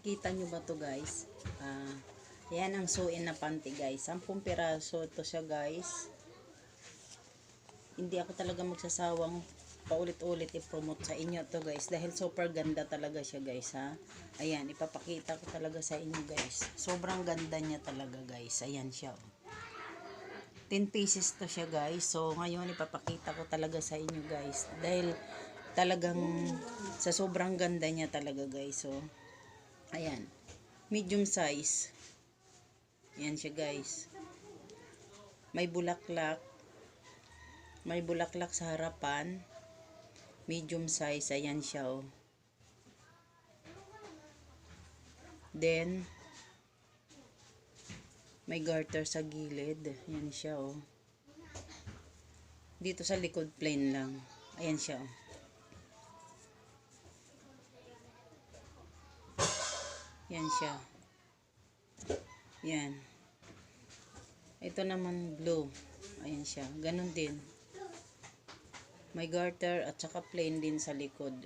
Nakikita nyo ba to guys? Yan ang suin na panty guys. 10 piraso to siya guys. Hindi ako talaga magsasawang paulit-ulit i-promote sa inyo to guys. Dahil super ganda talaga siya guys ha. Ayan, ipapakita ko talaga sa inyo guys. Sobrang ganda niya talaga guys. Ayan siya. 10 pieces to siya guys. So ngayon ipapakita ko talaga sa inyo guys. Dahil talagang sa sobrang ganda niya talaga guys. So ayan, medium size. Ayan siya guys. May bulaklak. May bulaklak sa harapan. Medium size. Ayan siya oh. Then may garter sa gilid. Ayan siya oh. Dito sa likod plain lang. Ayan siya oh. Yan siya. Yan. Ito naman blue. Ayan siya. Ganon din. May garter at saka plain din sa likod.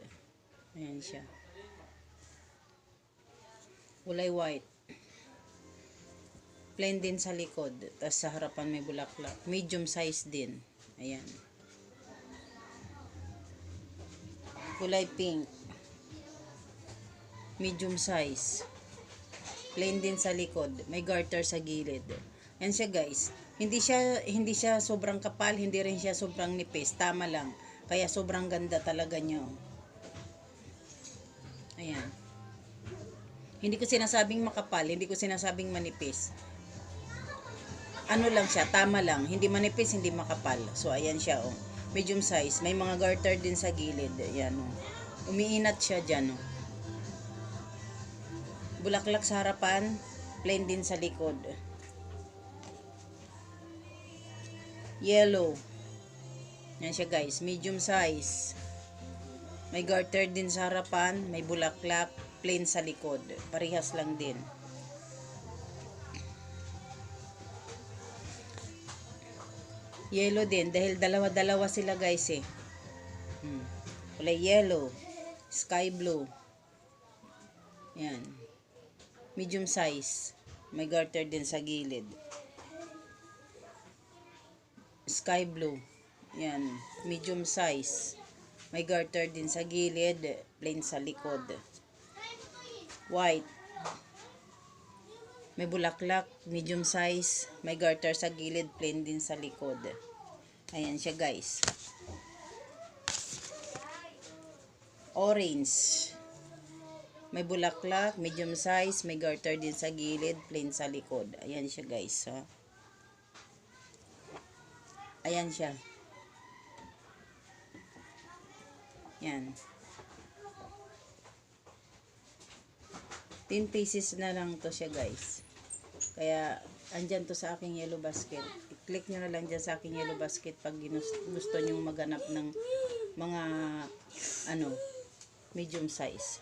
Ayan siya. Kulay white. Plain din sa likod. Tapos sa harapan may bulaklak. Medium size din. Ayan. Kulay pink. Medium size. Plain din sa likod. May garter sa gilid. Yan siya guys. Hindi siya sobrang kapal, hindi rin siya sobrang nipis. Tama lang. Kaya sobrang ganda talaga niya. Ayan. Hindi ko sinasabing makapal, hindi ko sinasabing manipis. Ano lang siya, tama lang. Hindi manipis, hindi makapal. So ayan siya oh. Medium size. May mga garter din sa gilid. Ayan oh. Umiinat siya dyan oh. Bulaklak sa harapan, plain din sa likod. Yellow. Yan siya guys, medium size. May garter din sa harapan, may bulaklak, plain sa likod. Parehas lang din. Yellow din, dahil dalawa-dalawa sila guys eh. Kulay yellow, sky blue. Yan. Medium size. May garter din sa gilid. Sky blue. Yan. Medium size. May garter din sa gilid. Plain sa likod. White. May bulaklak. Medium size. May garter sa gilid. Plain din sa likod. Ayan siya guys. Orange. May bulaklak, medium size, may garter din sa gilid, plain sa likod. Ayan siya guys. Ha? Ayan siya. Yan. 10 pieces na lang to siya guys. Kaya, andyan to sa aking yellow basket. I-click nyo na lang dyan sa aking yellow basket pag gusto nyo maganap ng mga, medium size.